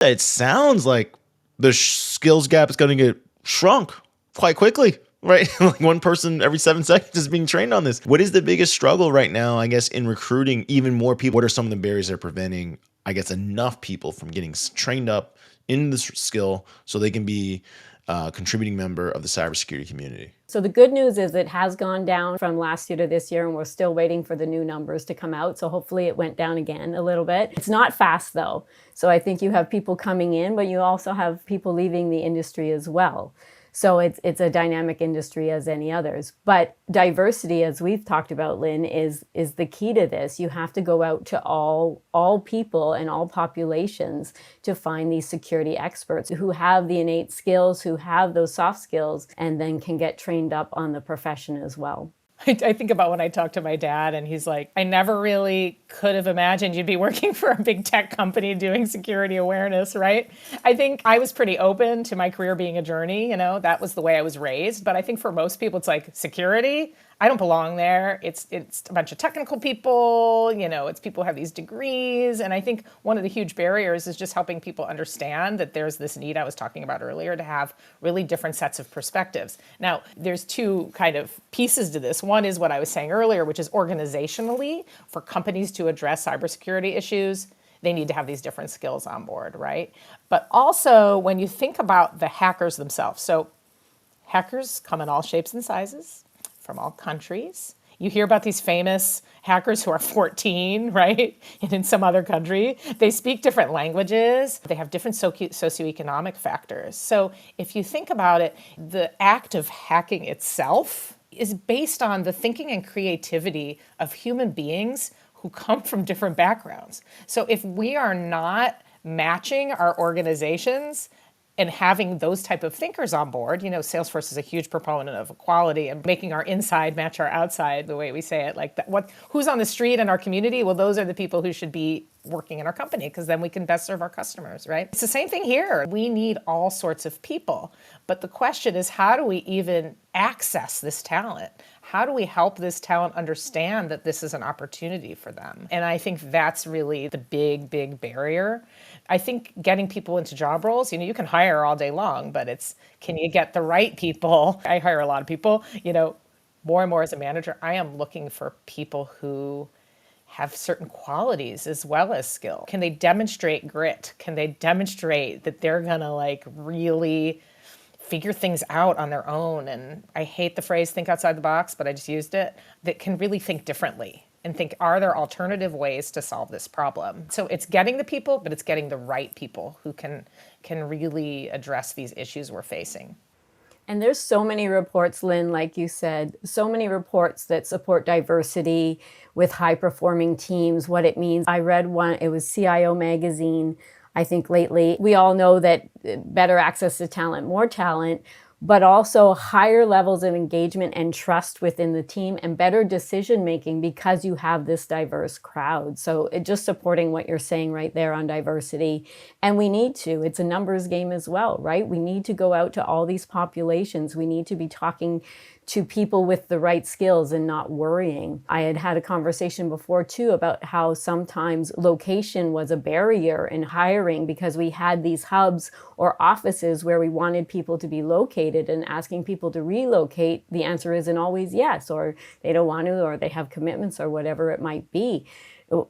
It sounds like the skills gap is going to get shrunk quite quickly, right? Like one person every 7 seconds is being trained on this. What is the biggest struggle right now, I guess, in recruiting even more people? What are some of the barriers that are preventing, I guess, enough people from getting trained up in this skill so they can be a contributing member of the cybersecurity community? So the good news is it has gone down from last year to this year, and we're still waiting for the new numbers to come out. So hopefully it went down again a little bit. It's not fast though. So I think you have people coming in, but you also have people leaving the industry as well. So it's a dynamic industry as any others. But diversity, as we've talked about, Lynn, is the key to this. You have to go out to all people and all populations to find these security experts who have the innate skills, who have those soft skills, and then can get trained up on the profession as well. I think about when I talk to my dad and he's like, I never really could have imagined you'd be working for a big tech company doing security awareness, right? I think I was pretty open to my career being a journey, that was the way I was raised. But I think for most people, it's like security, I don't belong there. It's a bunch of technical people, it's people who have these degrees. And I think one of the huge barriers is just helping people understand that there's this need I was talking about earlier to have really different sets of perspectives. Now, there's two kind of pieces to this. One is what I was saying earlier, which is organizationally, for companies to address cybersecurity issues, they need to have these different skills on board, right? But also when you think about the hackers themselves, so hackers come in all shapes and sizes, from all countries. You hear about these famous hackers who are 14, right? And in some other country, they speak different languages. They have different socioeconomic factors. So if you think about it, the act of hacking itself is based on the thinking and creativity of human beings who come from different backgrounds. So if we are not matching our organizations and having those type of thinkers on board, Salesforce is a huge proponent of equality and making our inside match our outside, the way we say it. Like that, who's on the street in our community? Well, those are the people who should be working in our company because then we can best serve our customers, right? It's the same thing here. We need all sorts of people. But the question is, how do we even access this talent? How do we help this talent understand that this is an opportunity for them? And I think that's really the big, big barrier. I think getting people into job roles, you can hire all day long, but it's, can you get the right people? I hire a lot of people, more and more as a manager, I am looking for people who have certain qualities as well as skill. Can they demonstrate grit? Can they demonstrate that they're gonna really figure things out on their own? And I hate the phrase think outside the box, but I just used it, that can really think differently and think, are there alternative ways to solve this problem? So it's getting the people, but it's getting the right people who can really address these issues we're facing. And there's so many reports, Lynn, like you said, so many reports that support diversity with high-performing teams, what it means. I read one, it was CIO Magazine, I think lately. We all know that better access to talent, more talent, but also higher levels of engagement and trust within the team and better decision-making because you have this diverse crowd. So it just supporting what you're saying right there on diversity. And we need to, it's a numbers game as well, right? We need to go out to all these populations. We need to be talking to people with the right skills and not worrying. I had a conversation before too about how sometimes location was a barrier in hiring because we had these hubs or offices where we wanted people to be located, and asking people to relocate, the answer isn't always yes, or they don't want to, or they have commitments or whatever it might be.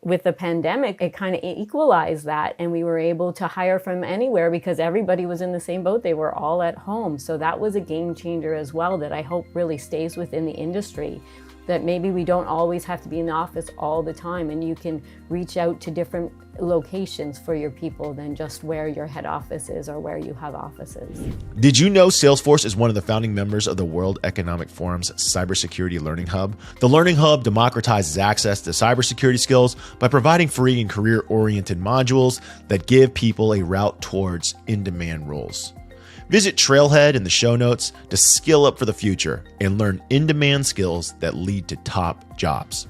With the pandemic, it kind of equalized that, and we were able to hire from anywhere because everybody was in the same boat. They were all at home. So that was a game changer as well that I hope really stays within the industry, that maybe we don't always have to be in the office all the time, and you can reach out to different locations for your people than just where your head office is or where you have offices. Did you know Salesforce is one of the founding members of the World Economic Forum's Cybersecurity Learning Hub? The Learning Hub democratizes access to cybersecurity skills by providing free and career-oriented modules that give people a route towards in-demand roles. Visit Trailhead in the show notes to skill up for the future and learn in-demand skills that lead to top jobs.